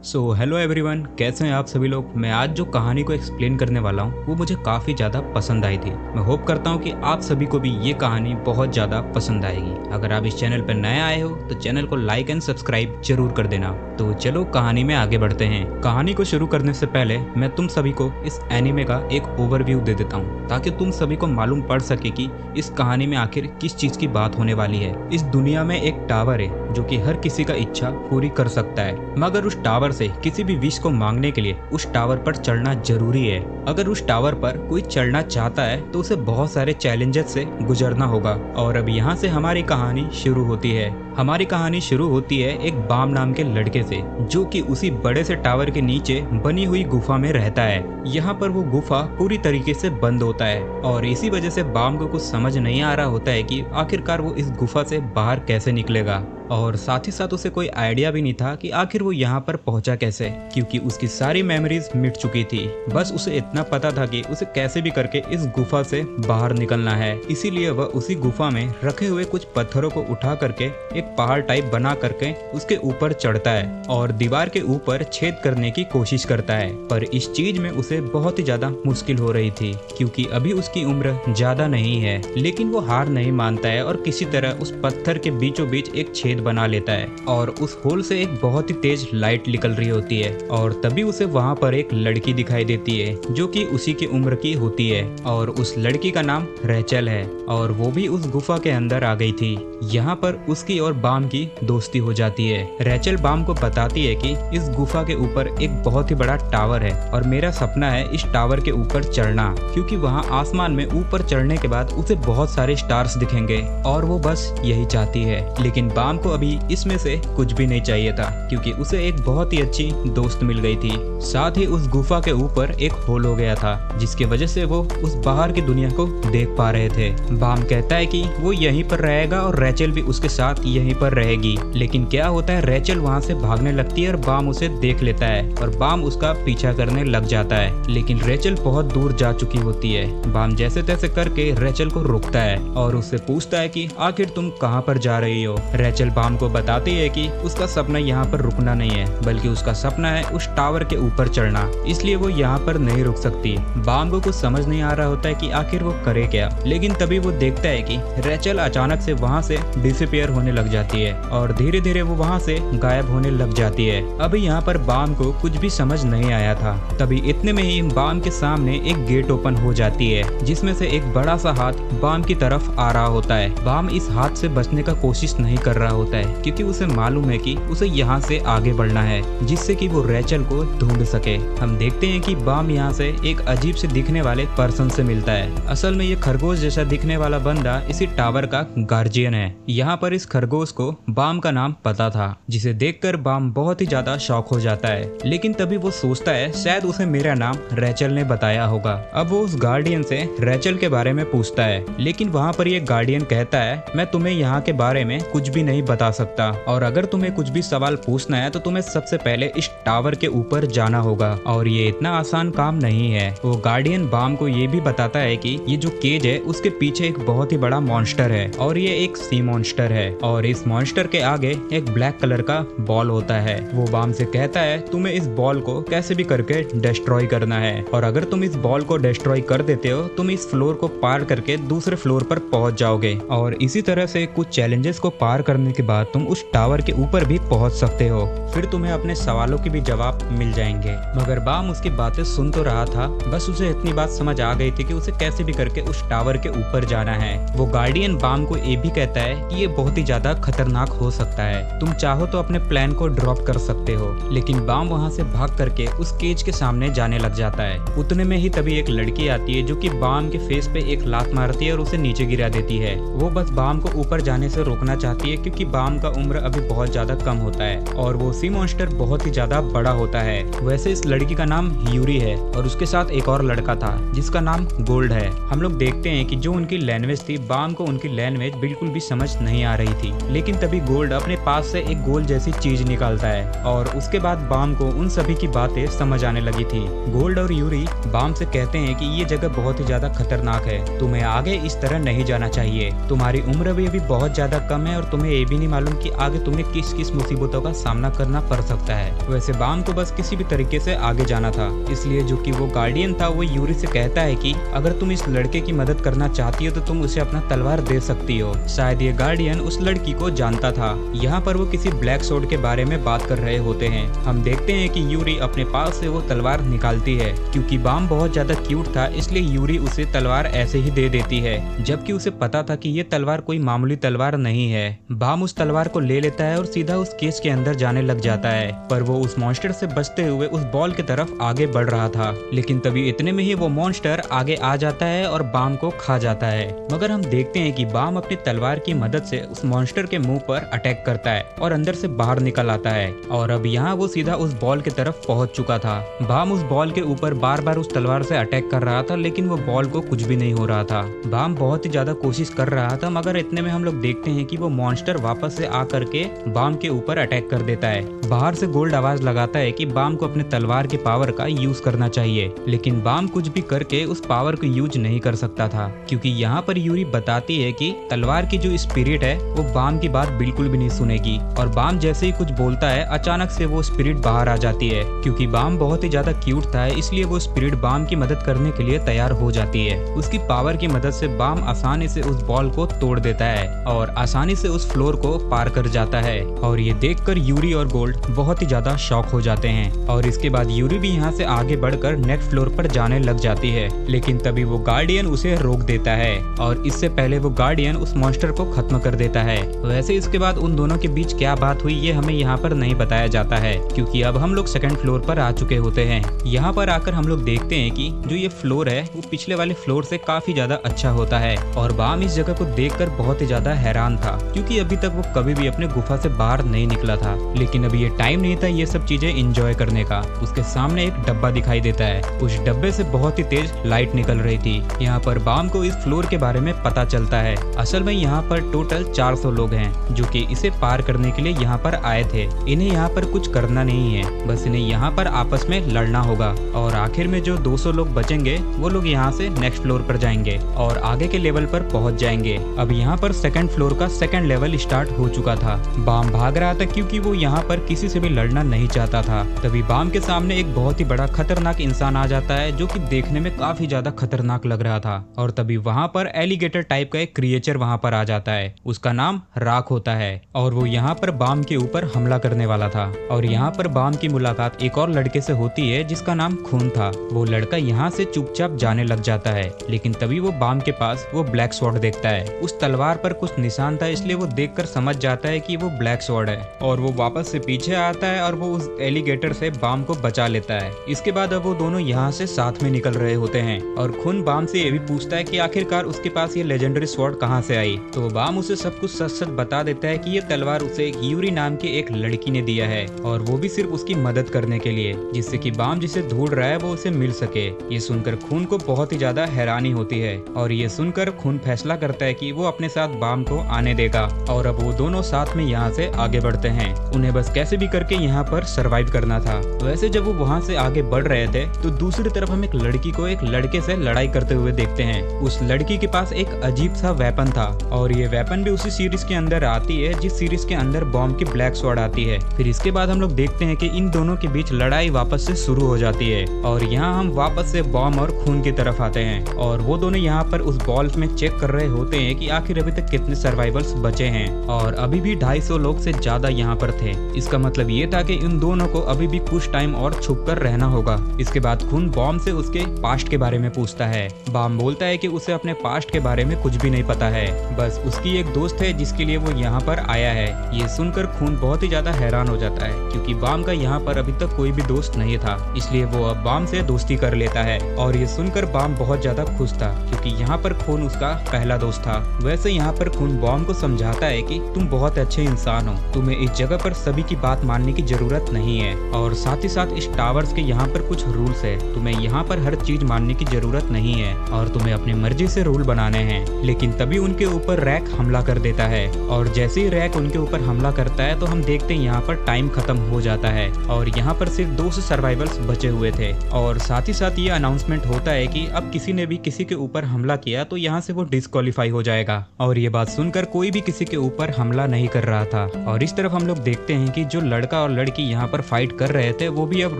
So hello everyone, कैसे हैं आप सभी लोग। मैं आज जो कहानी को एक्सप्लेन करने वाला हूँ वो मुझे काफ़ी ज़्यादा पसंद आई थी। मैं होप करता हूँ कि आप सभी को भी ये कहानी बहुत ज़्यादा पसंद आएगी। अगर आप इस चैनल पर नए आए हो तो चैनल को लाइक एंड सब्सक्राइब जरूर कर देना। तो चलो कहानी में आगे बढ़ते हैं। कहानी को शुरू करने से पहले मैं तुम सभी को इस एनीमे का एक ओवरव्यू दे देता हूँ ताकि तुम सभी को मालूम पड़ सके कि इस कहानी में आखिर किस चीज़ की बात होने वाली है। इस दुनिया में एक टावर है जो कि हर किसी का इच्छा पूरी कर सकता है, मगर उस टावर से किसी भी विश को मांगने के लिए उस टावर पर चढ़ना जरूरी है। अगर उस टावर पर कोई चढ़ना चाहता है तो उसे बहुत सारे चैलेंजेस से गुजरना होगा। और अब यहाँ से हमारी कहानी शुरू होती है। हमारी कहानी शुरू होती है एक बाम नाम के लड़के से जो कि उसी बड़े से टावर के नीचे बनी हुई गुफा में रहता है। यहाँ पर वो गुफा पूरी तरीके से बंद होता है और इसी वजह से बाम को कुछ समझ नहीं आ रहा होता है कि आखिरकार वो इस गुफा से बाहर कैसे निकलेगा। और साथ ही साथ उसे कोई आइडिया भी नहीं था कि आखिर वो यहाँ पर पहुंचा कैसे, क्योंकि उसकी सारी मेमोरीज मिट चुकी थी। बस उसे इतना पता था कि उसे कैसे भी करके इस गुफा से बाहर निकलना है। इसीलिए वह उसी गुफा में रखे हुए कुछ पत्थरों को उठा करके एक पहाड़ टाइप बना करके उसके ऊपर चढ़ता है और दीवार के ऊपर छेद करने की कोशिश करता है। पर इस चीज में उसे बहुत ही ज्यादा मुश्किल हो रही थी क्योंकि अभी उसकी उम्र ज्यादा नहीं है। लेकिन वो हार नहीं मानता है और किसी तरह उस पत्थर के बीचों बीच एक छेद बना लेता है और उस होल से एक बहुत ही तेज लाइट निकल रही होती है। और तभी उसे वहां पर एक लड़की दिखाई देती है जो कि उसी की उम्र की होती है और उस लड़की का नाम रेचल है और वो भी उस गुफा के अंदर आ गई थी। यहाँ पर उसकी और बाम की दोस्ती हो जाती है। रेचल बाम को बताती है कि इस गुफा के ऊपर एक बहुत ही बड़ा टावर है और मेरा सपना है इस टावर के ऊपर चढ़ना, क्योंकि वहाँ आसमान में ऊपर चढ़ने के बाद उसे बहुत सारे स्टार्स दिखेंगे और वो बस यही चाहती है। लेकिन बाम को अभी इसमें से कुछ भी नहीं चाहिए था क्योंकि उसे एक बहुत ही अच्छी दोस्त मिल गई थी। साथ ही उस गुफा के ऊपर एक होल हो गया था जिसकी वजह से वो उस बाहर की दुनिया को देख पा रहे थे। बाम कहता है कि वो यहीं पर रहेगा और रेचल भी उसके साथ यहीं पर रहेगी। लेकिन क्या होता है, रेचल वहाँ से भागने लगती है और बाम उसे देख लेता है और बाम उसका पीछा करने लग जाता है। लेकिन रेचल बहुत दूर जा चुकी होती है। बाम जैसे तैसे करके रेचल को रोकता है और उससे पूछता है कि आखिर तुम कहाँ पर जा रही हो। रेचल बाम को बताती है कि उसका सपना यहाँ पर रुकना नहीं है बल्कि उसका सपना है उस टावर के ऊपर चढ़ना, इसलिए वो यहाँ पर नहीं रुक सकती। बाम को कुछ समझ नहीं आ रहा होता है कि आखिर वो करे क्या। लेकिन तभी वो देखता है कि रेचल अचानक से वहाँ से डिसअपीयर होने लग जाती है और धीरे धीरे वो वहाँ से गायब होने लग जाती है। अभी यहाँ पर बाम को कुछ भी समझ नहीं आया था। तभी इतने में ही बाम के सामने एक गेट ओपन हो जाती है जिसमें से एक बड़ा सा हाथ बाम की तरफ आ रहा होता है। बाम इस हाथ से बचने का कोशिश नहीं कर रहा होता है क्योंकि उसे मालूम है कि उसे यहाँ से आगे बढ़ना है जिससे कि वो रेचल को ढूंढ सके। हम देखते हैं कि बाम यहाँ से एक अजीब से दिखने वाले पर्सन से मिलता है। असल में ये खरगोश जैसा दिखने वाला बंदा इसी टावर का गार्जियन है। यहाँ पर इस खरगोश को बाम का नाम पता था जिसे देखकर बाम बहुत ही ज्यादा शॉक हो जाता है। लेकिन तभी वो सोचता है शायद उसे मेरा नाम रेचल ने बताया होगा। अब वो उस गार्डियन से रेचल के बारे में पूछता है, लेकिन वहाँ पर ये गार्डियन कहता है मैं तुम्हें यहाँ के बारे में कुछ भी नहीं बता सकता और अगर तुम्हें कुछ भी सवाल पूछना है तो तुम्हें सबसे पहले इस टावर के ऊपर जाना होगा और ये इतना आसान काम नहीं है। वो गार्डियन बाम को ये भी बताता है कि ये जो केज है उसके पीछे एक बहुत ही बड़ा मॉन्स्टर है और ये एक सी मॉन्स्टर है और इस मॉन्स्टर के आगे एक ब्लैक कलर का बॉल होता है। वो बाम से कहता है तुम्हें इस बॉल को कैसे भी करके डिस्ट्रॉय करना है और अगर तुम इस बॉल को डिस्ट्रॉय कर देते हो तुम इस फ्लोर को पार करके दूसरे फ्लोर पर पहुंच जाओगे और इसी तरह से कुछ चैलेंजेस को पार करने के बाद तुम उस टावर के ऊपर भी पहुंच सकते हो। फिर तुम्हें अपने सवालों के भी जवाब मिल जाएंगे। मगर बाम उसकी बातें सुन तो रहा था, बस उसे इतनी बात समझ आ गई थी कि उसे कैसे भी करके उस टावर के ऊपर जाना है। वो गार्डियन बाम को ये भी कहता है कि ये बहुत ही ज्यादा खतरनाक हो सकता है, तुम चाहो तो अपने प्लान को ड्रॉप कर सकते हो। लेकिन बाम वहाँ से भाग करके उस केज के सामने जाने लग जाता है। उतने में ही तभी एक लड़की आती है जो कि बाम के फेस पे एक लात मारती है और उसे नीचे गिरा देती है। वो बस बाम को ऊपर जाने से रोकना चाहती है क्योंकि बाम का उम्र अभी बहुत ज्यादा कम होता है और वो सी मॉन्स्टर बहुत ही ज्यादा बड़ा होता है। वैसे इस लड़की का नाम यूरी है और उसके साथ एक और लड़का था जिसका नाम गोल्ड है। हम लोग देखते हैं कि जो उनकी लैंग्वेज थी बाम को उनकी लैंग्वेज बिल्कुल भी समझ नहीं आ रही थी। लेकिन तभी गोल्ड अपने पास से एक गोल जैसी चीज निकालता है और उसके बाद बाम को उन सभी की बातें समझ आने लगी थी। गोल्ड और यूरी बाम से कहते हैं कि ये जगह बहुत ही ज्यादा खतरनाक है, तुम्हें आगे इस तरह नहीं जाना चाहिए, तुम्हारी उम्र भी अभी बहुत ज्यादा कम है और तुम्हें ये भी नहीं मालूम कि आगे तुम्हें किस किस मुसीबतों का सामना करना पड़ सकता है। वैसे बाम को बस किसी भी तरीके से आगे जाना था, इसलिए जो कि वो गार्डियन था वो यूरी से कहता है कि अगर तुम इस लड़के की मदद करना चाहती हो तो तुम उसे अपना तलवार दे सकती हो। शायद ये गार्डियन उस लड़की को जानता था। यहाँ पर वो किसी ब्लैक सोर्ड के बारे में बात कर रहे होते हैं। हम देखते हैं कि यूरी अपने पास से वो तलवार निकालती है। क्योंकि बाम बहुत ज्यादा क्यूट था इसलिए यूरी उसे तलवार ऐसे ही दे देती है, जबकि उसे पता था कि ये तलवार कोई मामूली तलवार नहीं है। बाम उस तलवार को ले लेता है और सीधा उस केस के अंदर जाने लग जाता है, पर वो उस मॉन्स्टर से बचते हुए उस बॉल की तरफ आगे बढ़ रहा था। लेकिन तभी इतने में ही वो मॉन्स्टर आगे आ जाता है और बाम को खा जाता है। मगर हम देखते हैं कि बाम अपनी तलवार की मदद से उस मॉन्स्टर के मुंह पर अटैक करता है और अंदर से बाहर निकल आता है। और अब यहाँ वो सीधा उस बॉल की तरफ पहुंच चुका था। बाम उस बॉल के ऊपर बार बार उस तलवार से अटैक कर रहा था, लेकिन वो बॉल को कुछ भी नहीं हो रहा था। बाम बहुत ही ज्यादा कोशिश कर रहा था, मगर इतने में हम लोग देखते हैं कि वो मॉन्स्टर वापस से आकर के बाम के ऊपर अटैक कर देता है। बाहर से गोल्ड आवाज लगाता है कि बाम को अपने तलवार के पावर का यूज करना चाहिए, लेकिन बाम कुछ भी करके उस पावर को यूज नहीं कर सकता था, क्योंकि यहाँ पर यूरी बताती है कि तलवार की जो स्पिरिट है वो बाम की बात बिल्कुल भी नहीं सुनेगी। और बाम जैसे ही कुछ बोलता है अचानक से वो स्पिरिट बाहर आ जाती है। क्योंकि बाम बहुत ही ज्यादा क्यूट था इसलिए वो स्पिरिट बाम की मदद करने के लिए तैयार हो जाती है। उसकी पावर की मदद से बाम आसानी से उस बॉल को तोड़ देता है और आसानी से उस फ्लोर को पार कर जाता है। और ये देखकर यूरी और गोल्ड बहुत ही ज्यादा शॉक हो जाते हैं। और इसके बाद यूरी भी यहाँ से आगे बढ़कर नेक्स्ट फ्लोर पर जाने लग जाती है, लेकिन तभी वो गार्डियन उसे रोक देता है और इससे पहले वो गार्डियन उस मॉन्स्टर को खत्म कर देता है। वैसे इसके बाद उन दोनों के बीच क्या बात हुई ये हमें यहाँ पर नहीं बताया जाता है, क्योंकि अब हम लोग सेकंड फ्लोर पर आ चुके होते हैं। यहाँ पर आकर हम लोग देखते हैं कि जो ये फ्लोर है वो पिछले वाले फ्लोर से काफी ज्यादा अच्छा होता है। और बाम इस जगह को देखकर बहुत ही ज्यादा हैरान था, क्योंकि अभी तक वो कभी भी अपने गुफा से बाहर नहीं निकला था। लेकिन अभी ये टाइम नहीं था ये सब चीजें एंजॉय करने का। उसके सामने एक डब्बा दिखाई देता है, उस डब्बे से बहुत ही तेज लाइट निकल रही थी। यहाँ पर बाम को इस फ्लोर के बारे में पता चलता है। असल में यहाँ पर टोटल 400 लोग हैं जो कि इसे पार करने के लिए यहाँ पर आए थे। इन्हें यहाँ पर कुछ करना नहीं है, बस इन्हें यहाँ पर आपस में लड़ना होगा। और आखिर में जो 200 लोग बचेंगे वो लोग यहाँ से नेक्स्ट फ्लोर पर जाएंगे और आगे के लेवल पर पहुँच जाएंगे। अब यहाँ पर सेकंड फ्लोर का सेकंड लेवल स्टार्ट हो चुका था। बाम भाग रहा था क्योंकि वो यहाँ पर किसी से भी लड़ना नहीं चाहता था। तभी बाम के सामने एक बहुत ही बड़ा खतरनाक इंसान आ जाता है जो कि देखने में काफी ज्यादा खतरनाक लग रहा था। और तभी वहाँ पर एलिगेटर टाइप का एक क्रिएचर वहाँ पर आ जाता है। उसका नाम राख होता है और वो यहाँ पर बाम के ऊपर हमला करने वाला था। और यहाँ पर बाम की मुलाकात एक और लड़के से होती है जिसका नाम खून था। वो लड़का यहाँ से चुपचाप जाने लग जाता है, लेकिन तभी वो बाम के पास वो ब्लैक स्वॉर्ड देखता है। उस तलवार पर कुछ निशान था इसलिए वो देखकर समझ जाता है कि वो ब्लैक स्वॉर्ड है और वो वापस से पीछे आता है और वो उस एलिगेटर से बाम को बचा लेता है। इसके बाद अब वो दोनों यहाँ से साथ में निकल रहे होते हैं और खून बाम से ये भी पूछता है कि आखिरकार उसके पास ये लेजेंडरी स्वॉर्ड कहाँ से आई। तो बाम उसे सब कुछ सच सच बता देता है कि ये तलवार उसे यूरी नाम की एक लड़की ने दिया है और वो भी सिर्फ उसकी मदद करने के लिए, जिससे कि बाम जिसे ढूंढ रहा है वो उसे मिल सके। ये सुनकर खून को बहुत ही ज्यादा हैरानी होती है और ये सुनकर खून फैसला करता है कि वो अपने साथ बाम को आने देगा। और अब वो दोनों साथ में यहाँ से आगे बढ़ते हैं। उन्हें बस कैसे भी करके यहाँ पर सरवाइव करना था। वैसे जब वो वहाँ से आगे बढ़ रहे थे तो दूसरी तरफ हम एक लड़की को एक लड़के से लड़ाई करते हुए देखते हैं। उस लड़की के पास एक अजीब सा वेपन था और ये वेपन भी उसी सीरीज के अंदर आती है जिस सीरीज के अंदर बॉम्ब की ब्लैक स्वॉर्ड आती है। फिर इसके बाद हम लोग देखते हैं कि इन दोनों के बीच लड़ाई वापस से शुरू हो जाती है और यहाँ हम वापस से बॉम्ब और खून की तरफ आते हैं और वो दोनों यहाँ पर उस बॉल्स में चेक कर रहे होते हैं कि आखिर अभी तक कितने सर्वाइवल्स बचे हैं। और अभी भी 250 लोग से ज्यादा यहाँ पर थे। इसका मतलब ये था कि इन दोनों को अभी भी कुछ टाइम और छुप कर रहना होगा। इसके बाद खून बॉम्ब से उसके पास्ट के बारे में पूछता है। बॉम्ब बोलता है कि उसे अपने पास्ट के बारे में कुछ भी नहीं पता है, बस उसकी एक दोस्त है जिसके लिए वो यहाँ पर आया है। ये सुनकर खून बहुत ही ज्यादा हैरान हो जाता है क्योंकि बॉम्ब का यहाँ पर अभी तक कोई भी दोस्त नहीं था, इसलिए वो अब बॉम्ब से दोस्ती कर लेता है। और ये सुनकर बॉम्ब बहुत ज्यादा खुश था क्योंकि यहाँ पर खून उसका पहला दोस्त था। वैसे यहाँ पर खून बॉम्ब को समझाता है कि तुम बहुत अच्छे इंसान हो, तुम्हें इस जगह पर सभी की बात मानने की जरूरत नहीं है और साथ ही साथ इस टावर्स के यहाँ पर कुछ रूल्स है, तुम्हें यहाँ पर हर चीज मानने की जरूरत नहीं है और तुम्हें अपनी मर्जी से रूल बनाने हैं। लेकिन तभी उनके ऊपर रैक हमला कर देता है और जैसे ही रैक उनके ऊपर हमला करता है तो हम देखते हैं यहाँ पर टाइम खत्म हो जाता है और यहाँ पर सिर्फ 200 सर्वाइवल्स बचे हुए थे। और साथ ही साथ ये अनाउंसमेंट होता है कि अब किसी ने भी किसी के ऊपर हमला किया तो यहाँ से वो डिस्क्वालीफाई हो जाएगा। और ये बात सुनकर कोई भी किसी के ऊपर पर हमला नहीं कर रहा था। और इस तरफ हम लोग देखते हैं कि जो लड़का और लड़की यहाँ पर फाइट कर रहे थे वो भी अब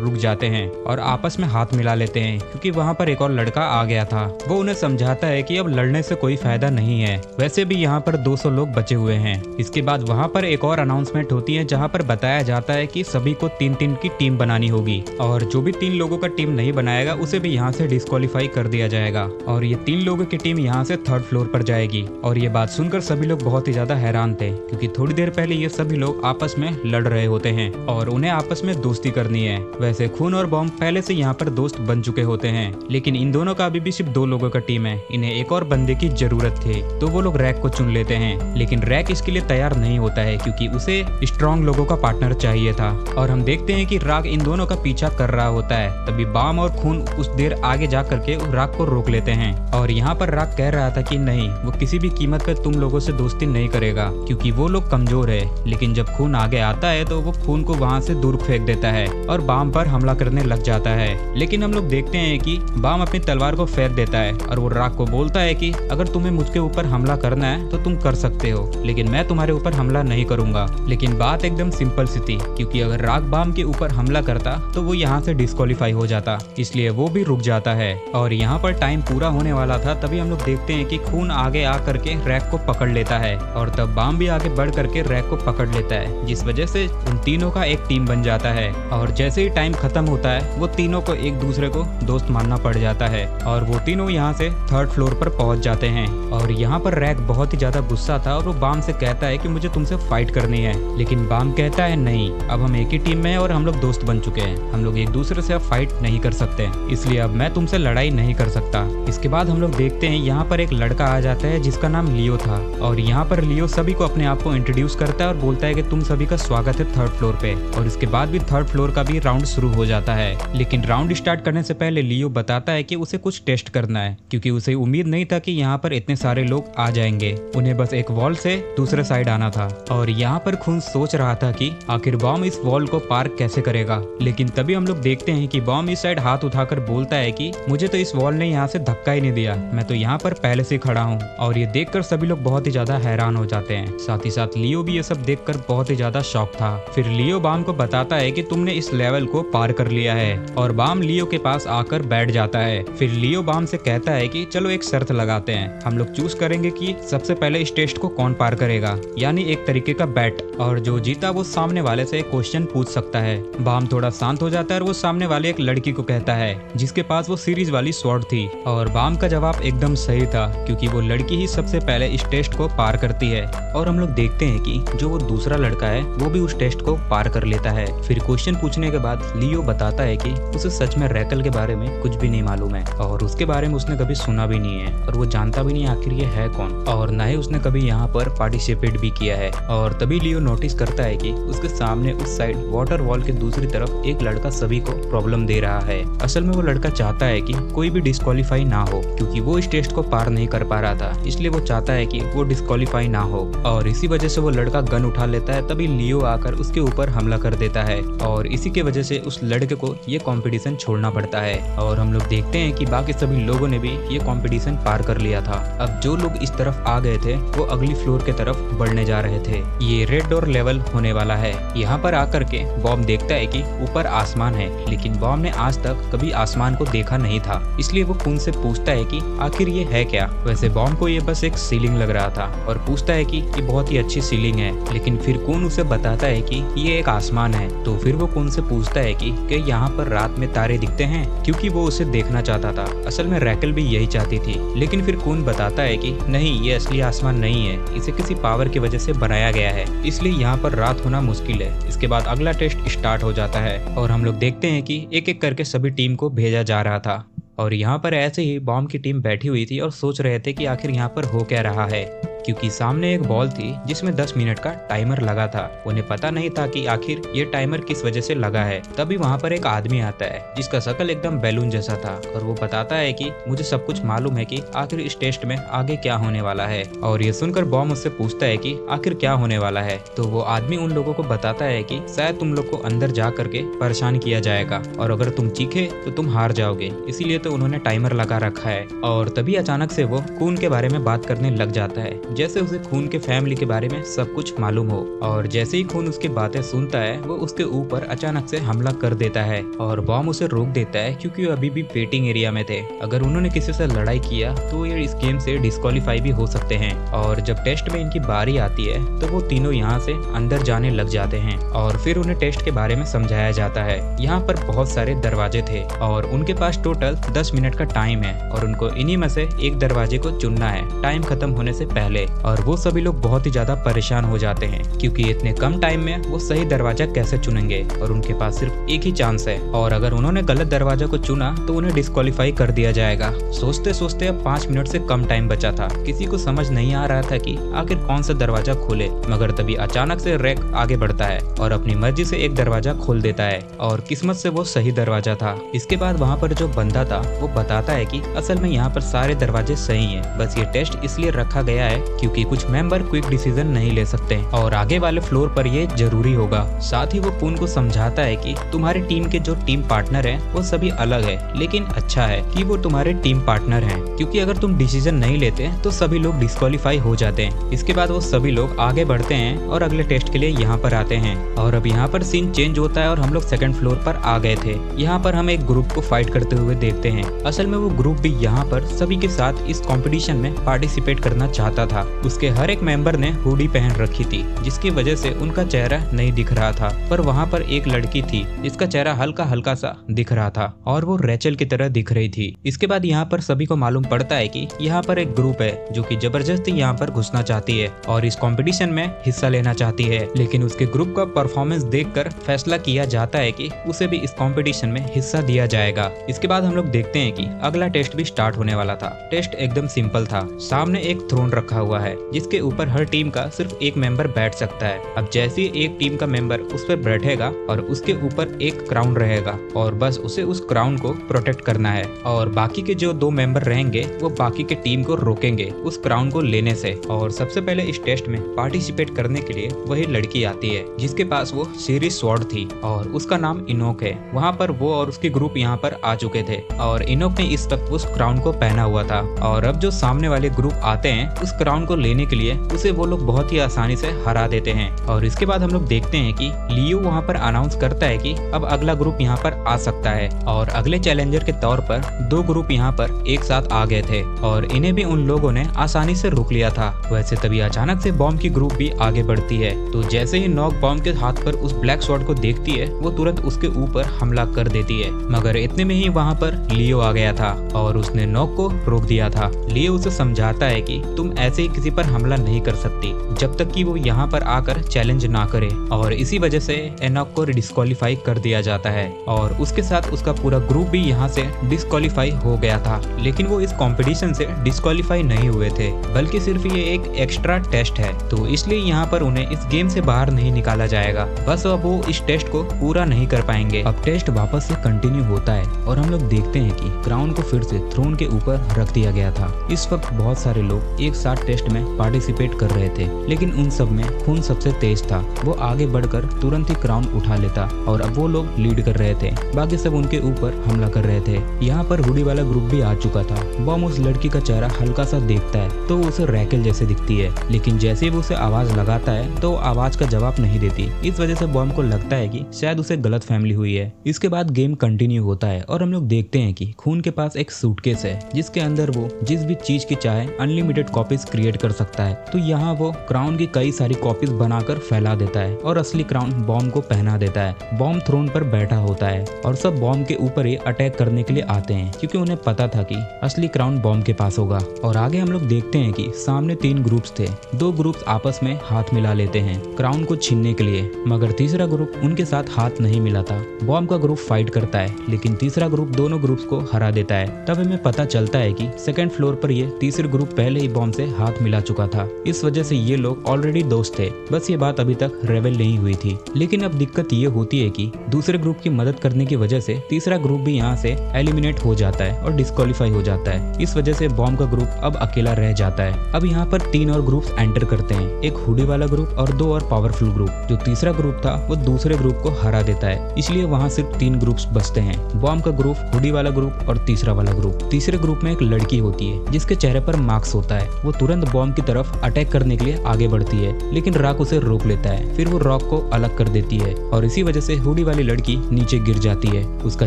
रुक जाते हैं और आपस में हाथ मिला लेते हैं, क्योंकि वहाँ पर एक और लड़का आ गया था। वो उन्हें समझाता है कि अब लड़ने से कोई फायदा नहीं है, वैसे भी यहाँ पर 200 लोग बचे हुए हैं। इसके बाद वहाँ पर एक और अनाउंसमेंट होती है जहाँ पर बताया जाता है कि सभी को 3-3 की टीम बनानी होगी और जो भी 3 लोगों का टीम नहीं बनाएगा उसे भी यहाँ से डिस्क्वालीफाई कर दिया जाएगा और ये 3 लोगों की टीम यहाँ से 3rd फ्लोर पर जाएगी। और ये बात सुनकर सभी लोग बहुत ही ज्यादा हैरान थे, क्योंकि थोड़ी देर पहले ये सभी लोग आपस में लड़ रहे होते हैं और उन्हें आपस में दोस्ती करनी है। वैसे खून और बॉम्ब पहले से यहाँ पर दोस्त बन चुके होते हैं, लेकिन इन दोनों का अभी भी सिर्फ 2 लोगों का टीम है। इन्हें एक और बंदे की जरूरत थी, तो वो लोग रैक को चुन लेते हैं, लेकिन रैक इसके लिए तैयार नहीं होता है क्योंकि उसे स्ट्रॉन्ग लोगों का पार्टनर चाहिए था। और हम देखते हैं कि राग इन दोनों का पीछा कर रहा होता है। तभी बाम और खून कुछ देर आगे जा करके राग को रोक लेते हैं और यहाँ पर राग कह रहा था कि नहीं, वो किसी भी कीमत पर तुम लोगों से दोस्ती नहीं करेगा क्योंकि वो लोग कमजोर है। लेकिन जब खून आगे आता है तो वो खून को वहाँ से दूर फेंक देता है और बाम पर हमला करने लग जाता है। लेकिन हम लोग देखते हैं कि बाम अपनी तलवार को फेंक देता है और वो राग को बोलता है कि अगर तुम्हें मुझके ऊपर हमला करना है तो तुम कर सकते हो, लेकिन मैं तुम्हारे ऊपर हमला नहीं करूंगा। लेकिन बात एकदम सिंपल सी थी, क्योंकि अगर राग बाम के ऊपर हमला करता तो वो यहाँ से डिस्क्वालीफाई हो जाता, इसलिए वो भी रुक जाता है। और यहाँ पर टाइम पूरा होने वाला था, तभी हम लोग देखते हैं कि खून आगे आ करके रैक को पकड़ लेता है और तब बाम भी आगे बढ़ करके रैक को पकड़ लेता है, जिस वजह से उन तीनों का एक टीम बन जाता है। और जैसे ही टाइम खत्म होता है वो तीनों को एक दूसरे को दोस्त मानना पड़ जाता है और वो तीनों यहाँ से 3rd फ्लोर पर पहुंच जाते हैं। और यहाँ पर रैक बहुत ही ज्यादा गुस्सा था और वो बाम से कहता है कि मुझे तुमसे फाइट करनी है, लेकिन बाम कहता है नहीं, अब हम एक ही टीम में हैं और हम लोग दोस्त बन चुके हैं, हम लोग एक दूसरे से अब फाइट नहीं कर सकते, इसलिए अब मैं तुमसे लड़ाई नहीं कर सकता। इसके बाद हम लोग देखते हैं यहाँ पर एक लड़का आ जाता है जिसका नाम लियो था और यहाँ पर लियो सभी को अपने आप को इंट्रोड्यूस करता है और बोलता है कि तुम सभी का स्वागत है 3rd फ्लोर पे। और इसके बाद भी 3rd फ्लोर का भी राउंड शुरू हो जाता है, लेकिन राउंड स्टार्ट करने से पहले लियो बताता है कि उसे कुछ टेस्ट करना है, क्योंकि उसे उम्मीद नहीं था कि यहाँ पर इतने सारे लोग आ जाएंगे। उन्हें बस एक वॉल से दूसरे साइड आना था और यहाँ पर खून सोच रहा था कि आखिर बॉम इस वॉल को पार कैसे करेगा। लेकिन तभी हम लोग देखते हैं कि बॉम इस साइड हाथ उठाकर बोलता है कि मुझे तो इस वॉल ने यहाँ से धक्का ही नहीं दिया, मैं तो यहाँ पर पहले से खड़ा हूँ। और ये देखकर सभी लोग बहुत ही ज्यादा हैरान हो जाते हैं, साथ ही साथ लियो भी ये सब देखकर बहुत ही ज्यादा शॉक था। फिर लियो बाम को बताता है कि तुमने इस लेवल को पार कर लिया है और बाम लियो के पास आकर बैठ जाता है। फिर लियो बाम से कहता है कि चलो एक शर्त लगाते हैं, हम लोग चूज करेंगे कि सबसे पहले इस टेस्ट को कौन पार करेगा, यानी एक तरीके का बैट, और जो जीता वो सामने वाले से एक क्वेश्चन पूछ सकता है। बाम थोड़ा शांत हो जाता है और वो सामने वाले एक लड़की को कहता है जिसके पास वो सीरीज वाली स्वॉर्ड थी, और बाम का जवाब एकदम सही था क्योंकि वो लड़की ही सबसे पहले इस टेस्ट को पार करती है। और हम लोग देखते हैं कि जो वो दूसरा लड़का है वो भी उस टेस्ट को पार कर लेता है। फिर क्वेश्चन पूछने के बाद लियो बताता है कि उसे सच में रैकल के बारे में कुछ भी नहीं मालूम है और उसके बारे में उसने कभी सुना भी नहीं है और वो जानता भी नहीं आखिर ये है कौन, और न ही उसने कभी यहाँ पर पार्टिसिपेट भी किया है। और तभी लियो नोटिस करता है कि उसके सामने उस साइड वाटर वॉल के दूसरी तरफ एक लड़का सभी को प्रॉब्लम दे रहा है। असल में वो लड़का चाहता है कि कोई भी डिस्क्वालीफाई ना हो, क्योंकि वो इस टेस्ट को पार नहीं कर पा रहा था, इसलिए वो चाहता है कि वो डिस्क्वालीफाई ना हो। और इसी वजह से वो लड़का गन उठा लेता है। तभी लियो आकर उसके ऊपर हमला कर देता है और इसी की वजह से उस लड़के को ये कंपटीशन छोड़ना पड़ता है। और हम लोग देखते हैं कि बाकी सभी लोगों ने भी ये कंपटीशन पार कर लिया था। अब जो लोग इस तरफ आ गए थे वो अगली फ्लोर के तरफ बढ़ने जा रहे थे। ये रेड डोर लेवल होने वाला है। यहाँ पर आकर के बॉम देखता है कि ऊपर आसमान है, लेकिन बॉम ने आज तक कभी आसमान को देखा नहीं था, इसलिए वो खून से पूछता है कि आखिर ये है क्या। वैसे बॉम को ये बस एक सीलिंग लग रहा था और पूछता है कि ये बहुत ही अच्छी सीलिंग है, लेकिन फिर खून उसे बताता है कि ये एक आसमान है। तो फिर वो खून से पूछता है कि यहाँ पर रात में तारे दिखते हैं, क्योंकि वो उसे देखना चाहता था। असल में रैकल भी यही चाहती थी, लेकिन फिर खून बताता है कि नहीं, ये असली आसमान नहीं है, इसे किसी पावर की वजह से बनाया गया है, इसलिए यहाँ पर रात होना मुश्किल है। इसके बाद अगला टेस्ट स्टार्ट हो जाता है और हम लोग देखते हैं कि एक एक करके सभी टीम को भेजा जा रहा था। और यहाँ पर ऐसे ही बॉम की टीम बैठी हुई थी और सोच रहे थे कि आखिर यहाँ पर हो क्या रहा है, क्योंकि सामने एक बॉल थी जिसमें 10 मिनट का टाइमर लगा था। उन्हें पता नहीं था कि आखिर ये टाइमर किस वजह से लगा है। तभी वहाँ पर एक आदमी आता है जिसका शक्ल एकदम बैलून जैसा था और वो बताता है कि मुझे सब कुछ मालूम है कि आखिर इस टेस्ट में आगे क्या होने वाला है। और ये सुनकर बॉम उससे पूछता है कि आखिर क्या होने वाला है। तो वो आदमी उन लोगों को बताता है कि शायद तुम लोग को अंदर जा करके परेशान किया जाएगा और अगर तुम चीखे तो तुम हार जाओगे, इसीलिए तो उन्होंने टाइमर लगा रखा है। और तभी अचानक से वो खून के बारे में बात करने लग जाता है जैसे उसे खून के फैमिली के बारे में सब कुछ मालूम हो। और जैसे ही खून उसकी बातें सुनता है वो उसके ऊपर अचानक से हमला कर देता है और बॉम उसे रोक देता है क्योंकि वो अभी भी वेटिंग एरिया में थे। अगर उन्होंने किसी से लड़ाई किया तो ये इस गेम से डिस्क्वालीफाई भी हो सकते हैं। और जब टेस्ट में इनकी बारी आती है तो वो तीनों यहाँ से अंदर जाने लग जाते हैं और फिर उन्हें टेस्ट के बारे में समझाया जाता है। यहाँ पर बहुत सारे दरवाजे थे और उनके पास टोटल 10 मिनट का टाइम है और उनको इन्हीं में से एक दरवाजे को चुनना है टाइम खत्म होने से पहले। और वो सभी लोग बहुत ही ज्यादा परेशान हो जाते हैं क्योंकि इतने कम टाइम में वो सही दरवाजा कैसे चुनेंगे और उनके पास सिर्फ एक ही चांस है और अगर उन्होंने गलत दरवाजा को चुना तो उन्हें डिस्क्वालीफाई कर दिया जाएगा। सोचते सोचते अब 5 मिनट से कम टाइम बचा था। किसी को समझ नहीं आ रहा था कि आखिर कौन सा दरवाजा खोले, मगर तभी अचानक से रैक आगे बढ़ता है और अपनी मर्जी से एक दरवाजा खोल देता है और किस्मत से वो सही दरवाजा था। इसके बाद वहाँ पर जो बंदा था वो बताता है कि असल में यहाँ पर सारे दरवाजे सही हैं, बस ये टेस्ट इसलिए रखा गया है क्योंकि कुछ मेंबर क्विक डिसीजन नहीं ले सकते और आगे वाले फ्लोर पर ये जरूरी होगा। साथ ही वो खून को समझाता है कि तुम्हारी टीम के जो टीम पार्टनर हैं वो सभी अलग है, लेकिन अच्छा है कि वो तुम्हारे टीम पार्टनर हैं क्योंकि अगर तुम डिसीजन नहीं लेते तो सभी लोग डिस्क्वालीफाई हो जाते हैं। इसके बाद वो सभी लोग आगे बढ़ते हैं और अगले टेस्ट के लिए यहाँ पर आते हैं और अब यहाँ पर सीन चेंज होता है और हम लोग सेकंड फ्लोर पर आ गए थे। यहाँ पर हम एक ग्रुप को फाइट करते हुए देखते हैं। असल में वो ग्रुप भी यहाँ पर सभी के साथ इस कंपटीशन में पार्टिसिपेट करना चाहता था। उसके हर एक मेंबर ने हुडी पहन रखी थी जिसकी वजह से उनका चेहरा नहीं दिख रहा था, पर वहाँ पर एक लड़की थी जिसका चेहरा हल्का हल्का सा दिख रहा था और वो रेचल की तरह दिख रही थी। इसके बाद यहाँ पर सभी को मालूम पड़ता है कि यहाँ पर एक ग्रुप है जो कि जबरदस्ती यहाँ पर घुसना चाहती है और इस कंपटीशन में हिस्सा लेना चाहती है, लेकिन उसके ग्रुप का परफॉर्मेंस देखकर फैसला किया जाता है कि उसे भी इस कंपटीशन में हिस्सा दिया जाएगा। इसके बाद हम लोग देखते हैं कि अगला टेस्ट भी स्टार्ट होने वाला था। टेस्ट एकदम सिंपल था। सामने एक थ्रोन रखा हुआ है जिसके ऊपर हर टीम का सिर्फ एक मेंबर बैठ सकता है। अब जैसे ही एक टीम का मेंबर उस पर बैठेगा और उसके ऊपर एक क्राउन रहेगा और बस उसे उस क्राउन को प्रोटेक्ट करना है और बाकी के जो 2 मेंबर रहेंगे वो बाकी के टीम को रोकेंगे उस क्राउन को लेने से। और सबसे पहले इस टेस्ट में पार्टिसिपेट करने के लिए वही लड़की आती है जिसके पास वो सीरीज स्वॉर्ड थी और उसका नाम इनोक है। वहाँ पर वो और उसके ग्रुप यहाँ पर आ चुके थे और इनोक ने इस वक्त उस क्राउन को पहना हुआ था और अब जो सामने वाले ग्रुप आते हैं उस क्राउन को लेने के लिए उसे वो लोग बहुत ही आसानी से हरा देते हैं। और इसके बाद हम लोग देखते हैं कि लियो वहाँ पर अनाउंस करता है कि अब अगला ग्रुप यहाँ पर आ सकता है और अगले चैलेंजर के तौर पर 2 ग्रुप यहाँ पर एक साथ आ गए थे और इन्हें भी उन लोगों ने आसानी से रोक लिया था। वैसे तभी अचानक से बॉम्ब की ग्रुप भी आगे बढ़ती है तो जैसे ही नॉक बॉम्ब के हाथ पर उस ब्लैक स्वॉर्ड को देखती है वो तुरंत उसके ऊपर हमला कर देती है, मगर इतने में ही वहाँ पर लियो आ गया था और उसने नॉक को रोक दिया था। लियो उसे समझाता है कि तुम ऐसे ही किसी पर हमला नहीं कर सकती जब तक कि वो यहाँ पर आकर चैलेंज ना करे और इसी वजह से एनॉक को डिस्क्वालीफाई कर दिया जाता है और उसके साथ उसका पूरा ग्रुप भी यहाँ से डिस्क्वालीफाई हो गया था। लेकिन वो इस कंपटीशन से डिस्क्वालीफाई नहीं हुए थे बल्कि सिर्फ ये एक एक्स्ट्रा टेस्ट है तो इसलिए यहाँ पर उन्हें इस गेम से बाहर नहीं निकाला जाएगा, बस अब वो इस टेस्ट को पूरा नहीं कर पाएंगे। अब टेस्ट वापस से कंटिन्यू होता है और हम लोग देखते हैं कि क्राउन को फिर से थ्रोन के ऊपर रख दिया गया था। इस वक्त बहुत सारे लोग एक साथ टेस्ट में पार्टिसिपेट कर रहे थे लेकिन उन सब में खून सबसे तेज था। वो आगे बढ़कर तुरंत ही क्राउन उठा लेता और अब वो लोग लीड कर रहे थे, बाकी सब उनके ऊपर हमला कर रहे थे। यहाँ पर हुडी वाला ग्रुप भी आ चुका था। बॉम उस लड़की का चेहरा हल्का सा देखता है तो उसे रैकेल जैसे दिखती है, लेकिन जैसे ही वो उसे आवाज लगाता है तो आवाज का जवाब नहीं देती। इस वजह से बॉम को लगता है कि शायद उसे गलत फैमिली हुई है। इसके बाद गेम कंटिन्यू होता है और हम लोग देखते हैं कि खून के पास एक सूटकेस है जिसके अंदर वो जिस भी चीज की चाहे अनलिमिटेड कॉपीज क्रिएट कर सकता है। तो यहाँ वो क्राउन की कई सारी कॉपीज बनाकर फैला देता है और असली क्राउन बॉम्ब को पहना देता है। बॉम्ब थ्रोन पर बैठा होता है और सब बॉम्ब के ऊपर ही अटैक करने के लिए आते हैं क्योंकि उन्हें पता था कि असली क्राउन बॉम्ब के पास होगा। और आगे हम लोग देखते हैं कि सामने 3 ग्रुप्स थे। 2 ग्रुप्स आपस में हाथ मिला लेते हैं क्राउन को छीनने के लिए, मगर तीसरा ग्रुप उनके साथ हाथ नहीं मिलाता। बॉम्ब का ग्रुप फाइट करता है लेकिन तीसरा ग्रुप दोनों ग्रुप्स को हरा देता है। तब हमें पता चलता है कि सेकंड फ्लोर पर ये तीसरे ग्रुप पहले ही बॉम्ब से हाथ मिला चुका था। इस वजह से ये लोग ऑलरेडी दोस्त थे, बस ये बात अभी तक रेवेल नहीं हुई थी। लेकिन अब दिक्कत ये होती है कि दूसरे ग्रुप की मदद करने की वजह से तीसरा ग्रुप भी यहाँ से एलिमिनेट हो जाता है और डिस्क्वालीफाई हो जाता है। इस वजह से बॉम्ब का ग्रुप अब अकेला रह जाता है। अब यहाँ पर 3 और ग्रुप्स एंटर करते हैं, एक हुडी वाला ग्रुप और 2 और पावरफुल ग्रुप। जो तीसरा ग्रुप था वो दूसरे ग्रुप को हरा देता है, इसलिए वहाँ सिर्फ 3 ग्रुप्स बचते हैं, बॉम्ब का ग्रुप, हुडी वाला ग्रुप और तीसरा वाला ग्रुप। तीसरे ग्रुप में एक लड़की होती है जिसके चेहरे पर मार्क्स होता है। वो तुरंत तुरंत बॉम्ब की तरफ अटैक करने के लिए आगे बढ़ती है, लेकिन रॉक उसे रोक लेता है। फिर वो रॉक को अलग कर देती है और इसी वजह से हुडी वाली लड़की नीचे गिर जाती है। उसका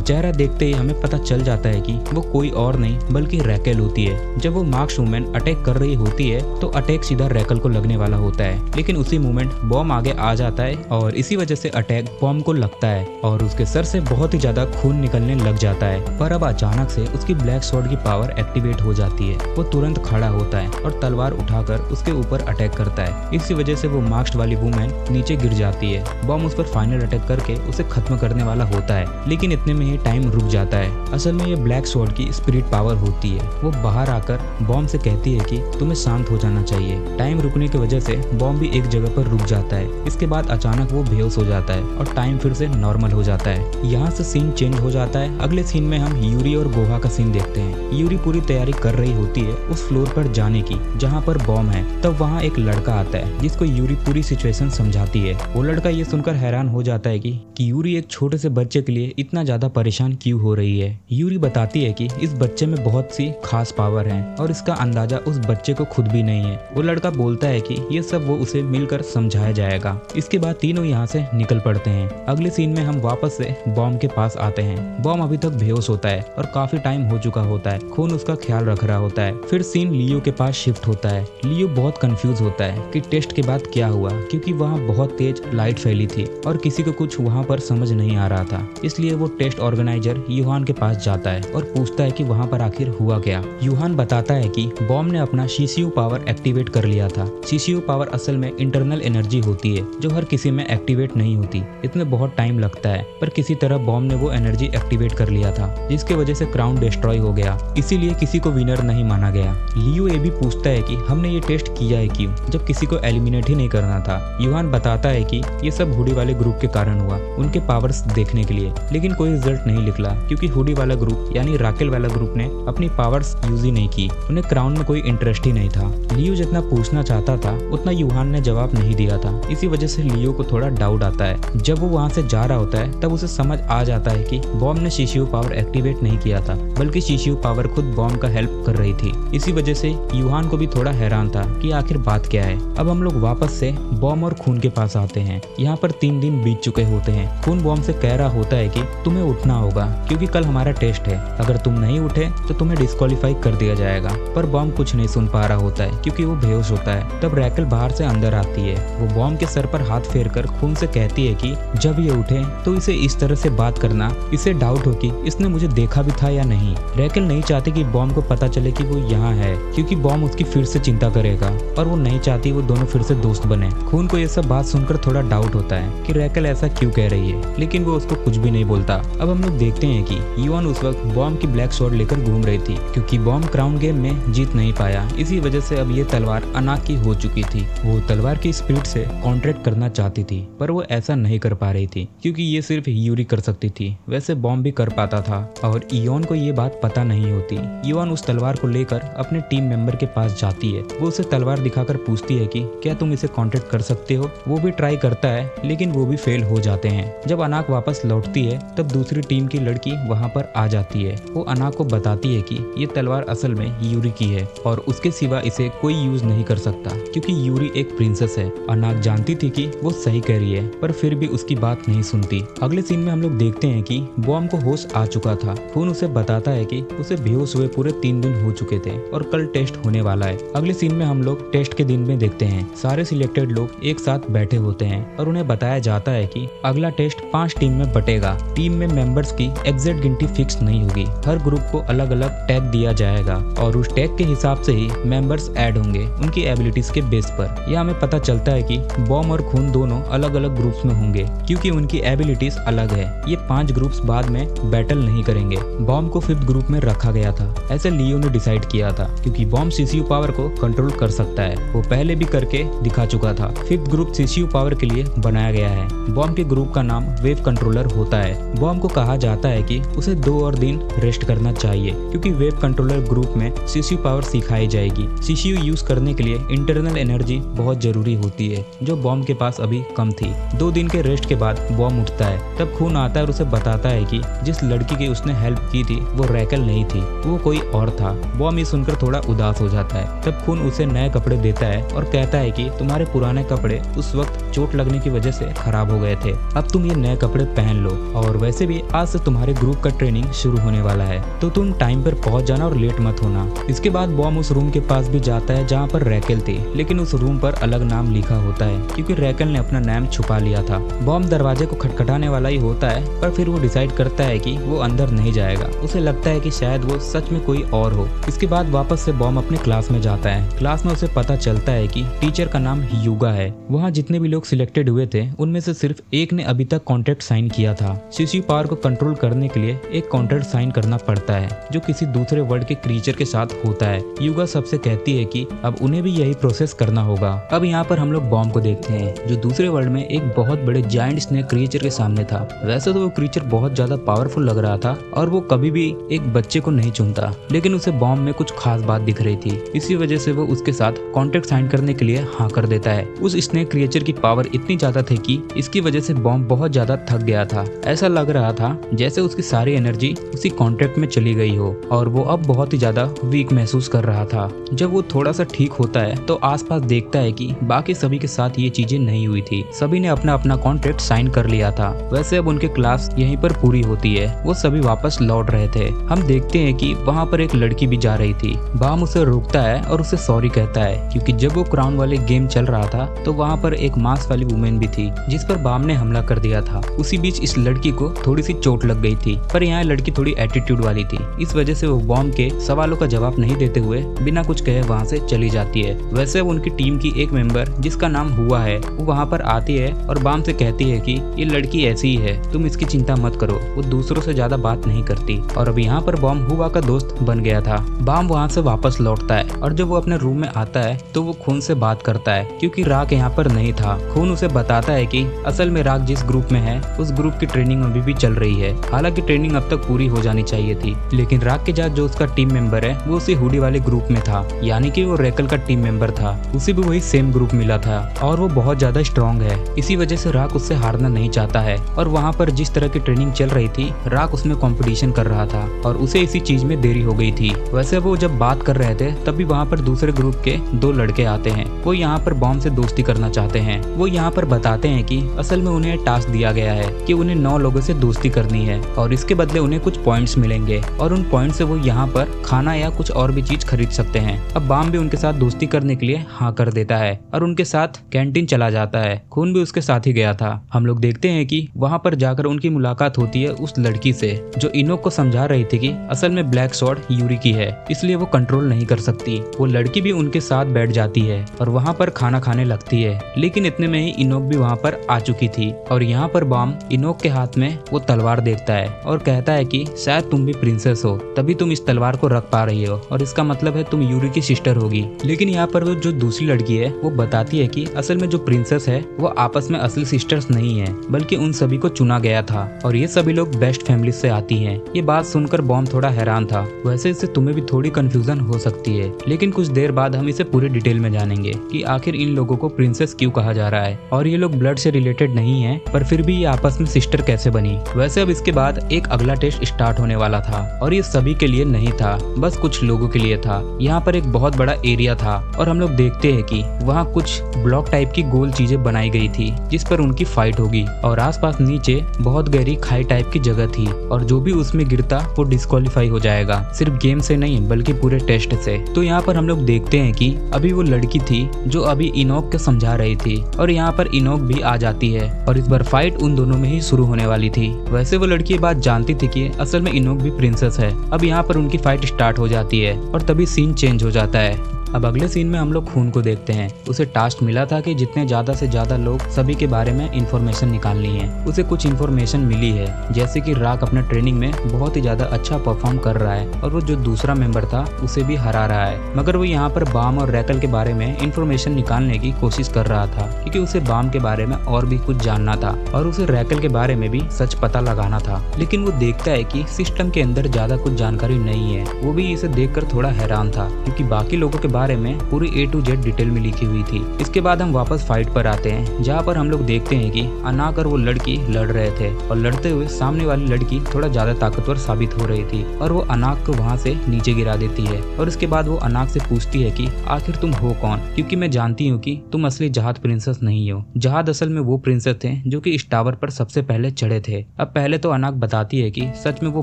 चेहरा देखते ही हमें पता चल जाता है कि वो कोई और नहीं बल्कि रैकेल होती है। जब वो मार्क्स वुमेन अटैक कर रही होती है तो अटैक सीधा रैकेल को लगने वाला होता है, लेकिन उसी मोमेंट बॉम्ब आगे आ जाता है और इसी वजह से अटैक बॉम्ब को लगता है और उसके सर से बहुत ही ज्यादा खून निकलने लग जाता है। पर अब अचानक से उसकी ब्लैक स्वॉर्ड की पावर एक्टिवेट हो जाती है। वो तुरंत खड़ा होता है और तलवार उठाकर उसके ऊपर अटैक करता है। इसी वजह से वो मास्क्ड वाली वुमेन नीचे गिर जाती है। बॉम्ब उस पर फाइनल अटैक करके उसे खत्म करने वाला होता है, लेकिन इतने में ही टाइम रुक जाता है। असल में ये ब्लैक स्वॉर्ड की स्पिरिट पावर होती है। वो बाहर आकर बॉम्ब से कहती है कि तुम्हें शांत हो जाना चाहिए। टाइम रुकने की वजह से बॉम्ब भी एक जगह पर रुक जाता है। इसके बाद अचानक वो बेहोश हो जाता है और टाइम फिर से नॉर्मल हो जाता है। यहाँ से सीन चेंज हो जाता है। अगले सीन में हम यूरी और गोहा का सीन देखते हैं। यूरी पूरी तैयारी कर रही होती है उस फ्लोर पर जाने की जहाँ पर बॉम्ब है। तब वहाँ एक लड़का आता है जिसको यूरी पूरी सिचुएशन समझाती है। वो लड़का ये सुनकर हैरान हो जाता है कि यूरी एक छोटे से बच्चे के लिए इतना ज्यादा परेशान क्यों हो रही है। यूरी बताती है कि इस बच्चे में बहुत सी खास पावर है और इसका अंदाजा उस बच्चे को खुद भी नहीं है। वो लड़का बोलता है कि ये सब वो उसे मिलकर समझाया जाएगा। इसके बाद तीनों यहाँ से निकल पड़ते हैं। अगले सीन में हम वापस से बॉम्ब के पास आते हैं। बॉम्ब अभी तक बेहोश होता है और काफी टाइम हो चुका होता है। खून उसका ख्याल रख रहा होता है। फिर सीन लियो के पास शिफ्ट होता है। लियो बहुत कंफ्यूज होता है कि टेस्ट के बाद क्या हुआ, क्योंकि वहाँ बहुत तेज लाइट फैली थी और किसी को कुछ वहाँ पर समझ नहीं आ रहा था। इसलिए वो टेस्ट ऑर्गेनाइजर यूहान के पास जाता है और पूछता है कि वहाँ पर आखिर हुआ क्या। यूहान बताता है कि बॉम्ब ने अपना सीसीयू पावर एक्टिवेट कर लिया था। सीसीयू पावर असल में इंटरनल एनर्जी होती है जो हर किसी में एक्टिवेट नहीं होती। इसमें बहुत टाइम लगता है, पर किसी तरह बॉम्ब ने वो एनर्जी एक्टिवेट कर लिया था, जिसके वजह से क्राउन डिस्ट्रॉय हो गया। इसीलिए किसी को विनर नहीं माना गया। लियो ये भी पूछता है कि हमने ये टेस्ट किया है क्यों, जब किसी को एलिमिनेट ही नहीं करना था। यूहान बताता है कि ये सब हुडी वाले ग्रुप के कारण हुआ, उनके पावर्स देखने के लिए, लेकिन कोई रिजल्ट नहीं निकला क्योंकि हुडी वाला ग्रुप यानी राकेल वाला ग्रुप ने अपनी पावर्स यूज ही नहीं की। उन्हें क्राउन में कोई इंटरेस्ट ही नहीं था। लियो जितना पूछना चाहता था उतना यूहान ने जवाब नहीं दिया था। इसी वजह से लियो को थोड़ा डाउट आता है। जब वो वहाँ से जा रहा होता है तब उसे समझ आ जाता है कि बॉम्ब ने सीसीयू पावर एक्टिवेट नहीं किया था, बल्कि सीसीयू पावर खुद बॉम्ब का हेल्प कर रही थी। इसी वजह से यूहान को भी थोड़ा हैरान था कि आखिर बात क्या है। अब हम लोग वापस से बॉम्ब और खून के पास आते हैं। यहाँ पर 3 दिन बीत चुके होते हैं। खून बॉम्ब से कह रहा होता है कि तुम्हें उठना होगा क्योंकि कल हमारा टेस्ट है। अगर तुम नहीं उठे तो तुम्हें डिस्क्वालीफाई कर दिया जाएगा। पर बॉम्ब कुछ नहीं सुन पा रहा होता है क्योंकि वो बेहोश होता है। तब रैकेल बाहर से अंदर आती है। वो बॉम्ब के सर पर हाथ फेरकर खून से कहती है कि जब ये उठे तो इसे इस तरह से बात करना, इसे डाउट हो कि इसने मुझे देखा भी था या नहीं। रैकेल नहीं चाहती कि बॉम्ब को पता चले कि वो यहाँ है, क्योंकि बॉम्ब उसकी फिर से चिंता करेगा और वो नहीं चाहती वो दोनों फिर से दोस्त बने। खून को ये सब बात सुनकर थोड़ा डाउट होता है कि रैकेल ऐसा क्यों कह रही है, लेकिन वो उसको कुछ भी नहीं बोलता। अब हम लोग देखते हैं कि यूहान उस वक्त बॉम्ब की ब्लैक स्वॉर्ड लेकर घूम रही थी, क्योंकि बॉम्ब क्राउन गेम में जीत नहीं पाया। इसी वजह से अब ये तलवार अनाक की हो चुकी थी। वो तलवार की स्पीड से कॉन्ट्रैक्ट करना चाहती थी, पर वो ऐसा नहीं कर पा रही थी क्योंकि ये सिर्फ यूरी कर सकती थी। वैसे बॉम्ब भी कर पाता था और ईयोन को ये बात पता नहीं होती। यूहान उस तलवार को लेकर अपने टीम मेंबर के पास जाती है। वो उसे तलवार दिखाकर पूछती है कि क्या तुम इसे कॉन्ट्रैक्ट कर सकते हो। वो भी ट्राई करता है, लेकिन वो भी फेल हो जाते हैं। जब अनाक वापस लौटती है तब दूसरी टीम की लड़की वहाँ पर आ जाती है। वो अनाक को बताती है कि ये तलवार असल में यूरी की है और उसके सिवा इसे कोई यूज नहीं कर सकता, क्योंकि यूरी एक प्रिंसेस है। अनाक जानती थी कि वो सही कह रही है, पर फिर भी उसकी बात नहीं सुनती। अगले सीन में हम लोग देखते हैं कि बॉम्ब को होश आ चुका था। खून उसे बताता है कि उसे बेहोश हुए पूरे 3 दिन हो चुके थे और कल टेस्ट होने वाला है। अगले सीन में हम लोग टेस्ट के दिन में देखते हैं सारे सिलेक्टेड लोग एक साथ बैठे होते हैं और उन्हें बताया जाता है कि अगला टेस्ट 5 टीम में बटेगा। टीम में मेंबर्स की एग्जैक्ट गिनती फिक्स नहीं होगी। हर ग्रुप को अलग अलग टैग दिया जाएगा और उस टैग के हिसाब से ही मेंबर्स ऐड होंगे उनकी एबिलिटीज के बेस पर। यह हमें पता चलता है कि बॉम्ब और खून दोनों अलग अलग ग्रुप्स में होंगे क्योंकि उनकी एबिलिटीज अलग है। ये 5 ग्रुप्स बाद में बैटल नहीं करेंगे। बॉम्ब को 5th ग्रुप में रखा गया था, ऐसे लियो ने डिसाइड किया था, क्योंकि बॉम्ब सीसीयू पावर को कंट्रोल कर सकता है। वो पहले भी करके दिखा चुका था। 5th ग्रुप सीसीयू पावर के लिए बनाया गया है। बॉम्ब के ग्रुप का नाम वेव कंट्रोलर होता है। बॉम्ब को कहा जाता है कि उसे 2 और दिन रेस्ट करना चाहिए, क्योंकि वेव कंट्रोलर ग्रुप में सीसीयू पावर सिखाई जाएगी। सीसीयू यूज करने के लिए इंटरनल एनर्जी बहुत जरूरी होती है, जो बॉम्ब के पास अभी कम थी। 2 दिन के रेस्ट के बाद बॉम्ब उठता है। तब खून आता है और उसे बताता है कि जिस लड़की की उसने हेल्प की थी वो रैकेल नहीं थी, वो कोई और था। बॉम्ब ये सुनकर थोड़ा उदास हो जाता है। तब खून उसे नए कपड़े देता है और कहता है कि तुम्हारे पुराने कपड़े उस वक्त चोट लगने की वजह से खराब हो गए थे, अब तुम ये नए कपड़े पहन लो, और वैसे भी आज से तुम्हारे ग्रुप का ट्रेनिंग शुरू होने वाला है, तो तुम टाइम पर पहुंच जाना और लेट मत होना। इसके बाद बॉम उस रूम के पास भी जाता है जहाँ पर रैकेल थी, लेकिन उस रूम पर अलग नाम लिखा होता है क्योंकि रैकेल ने अपना नाम छुपा लिया था। बॉम दरवाजे को खटखटाने वाला ही होता है, पर फिर वो डिसाइड करता है कि वो अंदर नहीं जाएगा। उसे लगता है कि शायद वो सच में कोई और हो। इसके बाद वापस से बॉम अपने क्लास में जाता है। क्लास में उसे पता चलता है कि टीचर का नाम ह्यूगा है। वहाँ जितने भी लोग सिलेक्टेड हुए थे उनमें से सिर्फ एक ने अभी तक कॉन्ट्रैक्ट साइन किया था। शिशु पावर को कंट्रोल करने के लिए एक कॉन्ट्रैक्ट साइन करना पड़ता है जो किसी दूसरे वर्ल्ड के क्रीचर के साथ होता है। ह्यूगा सबसे कहती है कि अब उन्हें भी यही प्रोसेस करना होगा। अब यहाँ पर हम लोग बॉम को देखते हैं जो दूसरे वर्ल्ड में एक बहुत बड़े जायंट स्नेक क्रीचर के सामने था। वैसे तो वो क्रीचर बहुत ज्यादा पावरफुल लग रहा था और वो कभी भी एक बच्चे को नहीं चुनता, लेकिन उसे बॉम में कुछ खास बात दिख रही थी। इसी वजह से वो उसके साथ कॉन्ट्रैक्ट साइन करने के लिए हाँ कर देता है। उस स्नेक क्रिएचर की पावर इतनी ज्यादा थी कि इसकी वजह से बॉम बहुत ज्यादा थक गया था। ऐसा लग रहा था जैसे उसकी सारी एनर्जी उसी कॉन्ट्रैक्ट में चली गई हो और वो अब बहुत ही ज्यादा वीक महसूस कर रहा था। जब वो थोड़ा सा ठीक होता है तो आसपास देखता है कि बाकी सभी के साथ ये चीजें नहीं हुई थी। सभी ने अपना अपना कॉन्ट्रैक्ट साइन कर लिया था। वैसे अब उनके क्लास यहीं पर पूरी होती है। वो सभी वापस लौट रहे थे। हम देखते हैं कि वहाँ पर एक लड़की भी जा रही थी। बॉम उसे रोकता है और उसे सॉरी कहता है क्योंकि जब वो क्राउन वाले गेम चल रहा था तो वहाँ पर एक मास्क वाली वुमेन भी थी जिस पर बॉम ने हमला कर दिया था। उसी बीच इस लड़की को थोड़ी सी चोट लग गई थी, पर यहाँ लड़की थोड़ी एटीट्यूड वाली थी। इस वजह से वो बॉम के सवालों का जवाब नहीं देते हुए बिना कुछ कहे वहाँ से चली जाती है। वैसे अब उनकी टीम की एक मेंबर जिसका नाम हुआ है वो वहाँ पर आती है और बॉम से कहती है कि ये लड़की ऐसी ही है, तुम इसकी चिंता मत करो, वो दूसरों से ज्यादा बात नहीं करती। और अब यहाँ पर बॉम हुआ का दोस्त बन गया था। बॉम वहाँ से वापस लौटता है और जब वो अपने रूम में आता है तो वो खून से बात करता है क्योंकि राग यहाँ पर नहीं था। खून उसे बताता है कि असल में राग जिस ग्रुप में है उस ग्रुप की ट्रेनिंग अभी भी चल रही है। हालांकि ट्रेनिंग अब तक पूरी हो जानी चाहिए थी, लेकिन राग के साथ जो उसका टीम मेंबर है वो उसी हुडी वाले ग्रुप में था, यानी कि वो रैकेल का टीम मेंबर था। उसे भी वही सेम ग्रुप मिला था और वो बहुत ज्यादा स्ट्रॉन्ग है। इसी वजह से राग उससे हारना नहीं चाहता है और वहाँ पर जिस तरह की ट्रेनिंग चल रही थी राग उसमें कंपटीशन कर रहा था और उसे इसी चीज में देरी हो गई थी। वैसे वो जब बात कर रहे थे तभी वहाँ पर दूसरे ग्रुप के दो लड़के आते हैं। वो यहाँ पर बॉम से दोस्ती करना चाहते हैं। वो यहाँ पर बताते हैं कि असल में उन्हें टास्क दिया गया है कि उन्हें 9 लोगों से दोस्ती करनी है और इसके बदले उन्हें कुछ पॉइंट्स मिलेंगे और उन पॉइंट से वो यहाँ पर खाना या कुछ और भी चीज खरीद सकते हैं। अब बॉम भी उनके साथ दोस्ती करने के लिए हाँ कर देता है और उनके साथ कैंटीन चला जाता है। खून भी उसके साथ ही गया था। हम लोग देखते हैं कि वहाँ पर जाकर उनकी मुलाकात होती है उस लड़की से जो इनोक को समझा रही थी कि असल में ब्लैक स्वॉर्ड यूरी की है, इसलिए वो कंट्रोल नहीं कर सकती। वो लड़की भी उनके साथ बैठ जाती है और वहाँ पर खाना खाने लगती है, लेकिन इतने में ही इनोक भी वहाँ पर आ चुकी थी और यहाँ पर बॉम इनोक के हाथ में वो तलवार देखता है और कहता है कि शायद तुम भी प्रिंसेस हो, तभी तुम इस तलवार को रख पा रही हो और इसका मतलब है तुम यूरी की सिस्टर होगी। लेकिन यहाँ पर वो जो दूसरी लड़की है वो बताती है कि असल में जो प्रिंसेस है वो आपस में असली सिस्टर्स नहीं है, बल्कि उन सभी को चुना गया था और ये सभी लोग बेस्ट फैमिली से आती हैं। ये बात सुनकर बॉम थोड़ा हैरान था। वैसे इससे तुम्हें भी थोड़ी कंफ्यूजन हो सकती है, लेकिन कुछ देर बाद हम इसे पूरे डिटेल में जानेंगे कि आखिर इन लोगों को प्रिंसेस क्यों कहा जा रहा है और ये लोग ब्लड से रिलेटेड नहीं है, पर फिर भी ये आपस में सिस्टर कैसे बनी। वैसे अब इसके बाद एक अगला टेस्ट स्टार्ट होने वाला था और ये सभी के लिए नहीं था, बस कुछ लोगों के लिए था। यहाँ पर एक बहुत बड़ा एरिया था और हम लोग देखते हैं कि वहाँ कुछ ब्लॉक टाइप की गोल चीजें बनाई गई थी जिस पर उनकी फाइट होगी और आसपास नीचे बहुत गहरी खाई टाइप की जगह थी और जो भी उसमें गिरता वो डिस्क्वालीफाई हो जाएगा, सिर्फ गेम से नहीं बल्कि पूरे टेस्ट से। तो यहाँ पर हम लोग देखते हैं कि अभी वो लड़की थी जो अभी इनोक के समझा रही थी और यहाँ पर इनोक भी आ जाती है और इस बार फाइट उन दोनों में ही शुरू होने वाली थी। वैसे वो लड़की ये बात जानती थी कि असल में इनोक भी प्रिंसेस है। अब यहाँ पर उनकी फाइट स्टार्ट हो जाती है और तभी सीन चेंज हो जाता है। अब अगले सीन में हम लोग खून को देखते हैं। उसे टास्क मिला था कि जितने ज्यादा से ज्यादा लोग सभी के बारे में इंफॉर्मेशन निकालनी है। उसे कुछ इंफॉर्मेशन मिली है जैसे कि राग अपना ट्रेनिंग में बहुत ही ज्यादा अच्छा परफॉर्म कर रहा है और वो जो दूसरा मेंबर था उसे भी हरा रहा है, मगर वो यहाँ पर बाम और रैकल के बारे में इंफॉर्मेशन निकालने की कोशिश कर रहा था क्योंकि उसे बाम के बारे में और भी कुछ जानना था और उसे रैकल के बारे में भी सच पता लगाना था। लेकिन वो देखता है कि सिस्टम के अंदर ज्यादा कुछ जानकारी नहीं है। वो भी इसे देखकर थोड़ा हैरान था क्योंकि बाकी लोगों के बारे में पूरी A to Z डिटेल में लिखी हुई थी। इसके बाद हम वापस फाइट पर आते हैं, जहाँ पर हम लोग देखते हैं कि अनाक और वो लड़की लड़ रहे थे और लड़ते हुए सामने वाली लड़की थोड़ा ज्यादा ताकतवर साबित हो रही थी और वो अनाक को वहाँ से नीचे गिरा देती है। और इसके बाद वो अनाक से पूछती है कि आखिर तुम हो कौन, क्योंकि मैं जानती हूँ कि तुम असली जहाद प्रिंसेस नहीं हो। जहाद असल में वो प्रिंसेस थे जो कि इस टावर पर सबसे पहले चढ़े थे। अब पहले तो अनाक बताती है कि सच में वो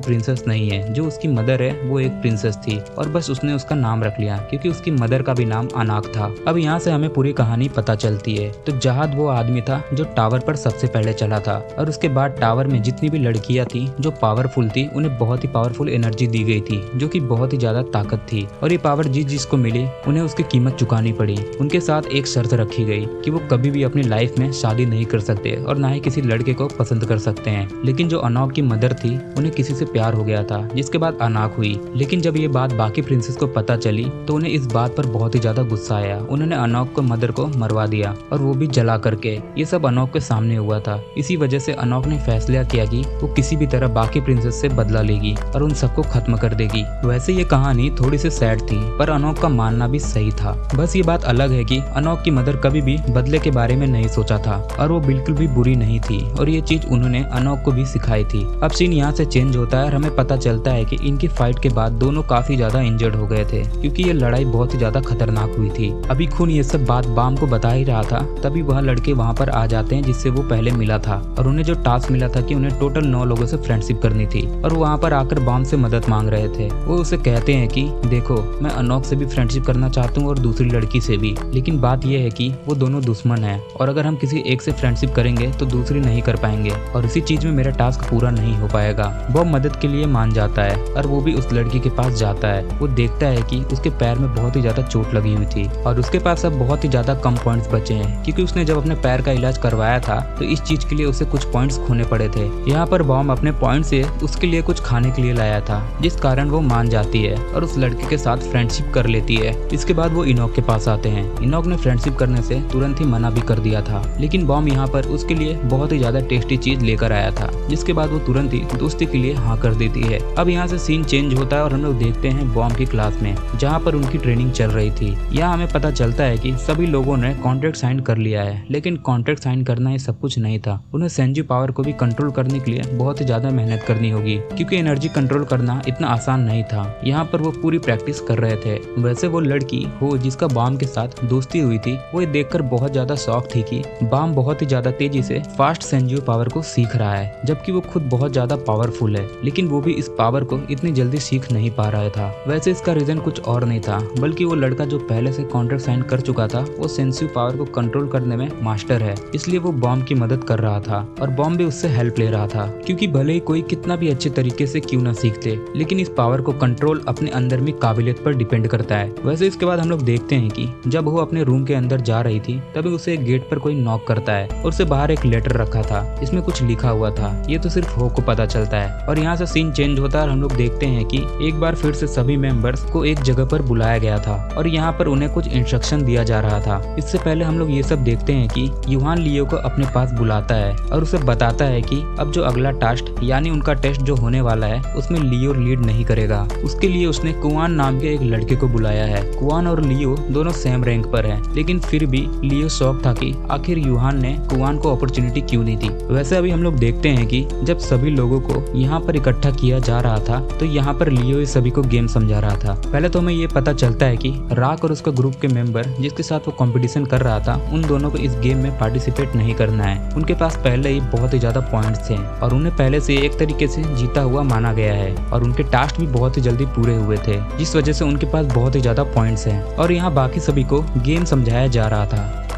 प्रिंसेस नहीं है, जो उसकी मदर है वो एक प्रिंसेस थी और बस उसने उसका नाम रख लिया क्योंकि उसकी मदर का भी नाम अनाक था। अब यहाँ से हमें पूरी कहानी पता चलती है। तो जहाद वो आदमी था जो टावर पर सबसे पहले चला था और उसके बाद टावर में जितनी भी लड़कियां थी जो पावरफुल थी उन्हें बहुत ही पावरफुल एनर्जी दी गई थी, जो कि बहुत ही ज्यादा ताकत थी। और ये पावर जिसको मिली उन्हें उसकी कीमत चुकानी पड़ी। उनके साथ एक शर्त रखी गई कि वो कभी भी अपनी लाइफ में शादी नहीं कर सकते और ना ही किसी लड़के को पसंद कर सकते हैं। लेकिन जो अनाक की मदर थी उन्हें किसी से प्यार हो गया था, जिसके बाद अनाक हुई। लेकिन जब ये बात बाकी प्रिंसेस को पता चली तो उन्हें इस बात पर बहुत ही ज्यादा गुस्सा आया। उन्होंने अनाक को मदर को मरवा दिया और वो भी जला करके। ये सब अनाक के सामने हुआ था। इसी वजह से अनाक ने फैसला किया कि वो किसी भी तरह बाकी प्रिंसेस से बदला लेगी और उन सबको खत्म कर देगी। वैसे ये कहानी थोड़ी सी सैड थी, पर अनाक का मानना भी सही था। बस ये बात अलग है कि अनाक की मदर कभी भी बदले के बारे में नहीं सोचा था और वो बिल्कुल भी बुरी नहीं थी और ये चीज उन्होंने अनाक को भी सिखाई थी। अब सीन यहाँ से चेंज होता है और हमें पता चलता है कि इनकी फाइट के बाद दोनों काफी ज्यादा इंजर्ड हो गए थे, क्योंकि ये लड़ाई बहुत ही ज्यादा खतरनाक हुई थी। अभी खून ये सब बात बाम को बता ही रहा था, तभी वह लड़के वहाँ पर आ जाते हैं जिससे वो पहले मिला था और उन्हें जो टास्क मिला था कि उन्हें टोटल 9 लोगों से फ्रेंडशिप करनी थी और वहाँ पर आकर बाम से मदद मांग रहे थे। वो उसे कहते हैं कि देखो, मैं अनाक से भी फ्रेंडशिप करना चाहता हूँ और दूसरी लड़की से भी, लेकिन बात यह है कि वो दोनों दुश्मन है और अगर हम किसी एक से फ्रेंडशिप करेंगे तो दूसरी नहीं कर पाएंगे और इसी चीज में मेरा टास्क पूरा नहीं हो पाएगा। वो मदद के लिए मान जाता है और वो भी उस लड़की के पास जाता है। वो देखता है कि उसके पैर में बहुत ही ज्यादा चोट लगी हुई थी और उसके पास अब बहुत ही ज्यादा कम पॉइंट्स बचे हैं, क्योंकि उसने जब अपने पैर का इलाज करवाया था तो इस चीज के लिए उसे कुछ पॉइंट्स खोने पड़े थे। यहाँ पर बॉम अपने पॉइंट से उसके लिए कुछ खाने के लिए लाया था, जिस कारण वो मान जाती है और उस लड़के के साथ फ्रेंडशिप कर लेती है। इसके बाद वो इनोक के पास आते हैं। इनोक ने फ्रेंडशिप करने से तुरंत ही मना भी कर दिया था, लेकिन बॉम यहाँ पर उसके लिए बहुत ही ज्यादा टेस्टी चीज लेकर आया था, जिसके बाद वो तुरंत ही दोस्ती के लिए हाँ कर देती है। अब यहाँ से सीन चेंज होता है और हम लोग देखते हैं बॉम की क्लास में, जहाँ पर उनकी ट्रेनिंग चल रही थी। यहाँ हमें पता चलता है कि सभी लोगों ने कॉन्ट्रैक्ट साइन कर लिया है, लेकिन कॉन्ट्रैक्ट साइन करना ही सब कुछ नहीं था। उन्हें सेंजू पावर को भी कंट्रोल करने के लिए बहुत ही ज्यादा मेहनत करनी होगी, क्योंकि एनर्जी कंट्रोल करना इतना आसान नहीं था। यहाँ पर वो पूरी प्रैक्टिस कर रहे थे। वैसे वो लड़की हो जिसका बाम के साथ दोस्ती हुई थी, वो देखकर बहुत ज्यादा शौक थी कि बाम बहुत ही ज्यादा तेजी से फास्ट सेंजू पावर को सीख रहा है, जबकि वो खुद बहुत ज्यादा पावरफुल है, लेकिन वो भी इस पावर को इतनी जल्दी सीख नहीं पा रहा था। वैसे इसका रीजन कुछ और नहीं था, बल्कि वो लड़का जो पहले से कॉन्ट्रैक्ट साइन कर चुका था, वो सेंसिव पावर को कंट्रोल करने में मास्टर है, इसलिए वो बॉम की मदद कर रहा था और बॉम भी उससे हेल्प ले रहा था, क्योंकि भले ही कोई कितना भी अच्छे तरीके से क्यों ना सीखते, लेकिन इस पावर को कंट्रोल अपने अंदर में काबिलियत पर डिपेंड करता है। वैसे इसके बाद हम लोग देखते हैं कि जब वो अपने रूम के अंदर जा रही थी, तभी उसे एक गेट पर कोई नॉक करता है और उसे बाहर एक लेटर रखा था, इसमें कुछ लिखा हुआ था। ये तो सिर्फ हो को पता चलता है और यहाँ से सीन चेंज होता है और हम लोग देखते हैं कि एक बार फिर से सभी मेंबर्स को एक जगह पर बुलाया गया था और यहाँ पर उन्हें कुछ इंस्ट्रक्शन दिया जा रहा था। इससे पहले हम लोग ये सब देखते हैं कि यूहान लियो को अपने पास बुलाता है और उसे बताता है कि अब जो अगला टास्क यानी उनका टेस्ट जो होने वाला है, उसमें लियो लीड नहीं करेगा। उसके लिए उसने कुआन नाम के एक लड़के को बुलाया है। कुआन और लियो दोनों सेम रैंक पर हैं, लेकिन फिर भी लियो शौक था कि आखिर यूहान ने कुआन को अपॉर्चुनिटी क्यों नहीं दी। वैसे अभी हम लोग देखते हैं कि जब सभी लोगों को यहाँ पर इकट्ठा किया जा रहा था, तो यहाँ पर लियो इस सभी को गेम समझा रहा था। पहले तो हमें ये पता चलता है कि राक और उसका ग्रुप के मेंबर जिसके साथ वो कंपटीशन कर रहा था, उन दोनों को इस गेम में पार्टिसिपेट नहीं करना है। उनके पास पहले ही बहुत ही ज्यादा पॉइंट्स थे और उन्हें पहले से एक तरीके से जीता हुआ माना गया है और उनके टास्क भी बहुत ही जल्दी पूरे हुए थे, जिस वजह से उनके पास बहुत ही ज्यादा पॉइंट्स हैं। और यहाँ बाकी सभी को गेम समझाया जा रहा था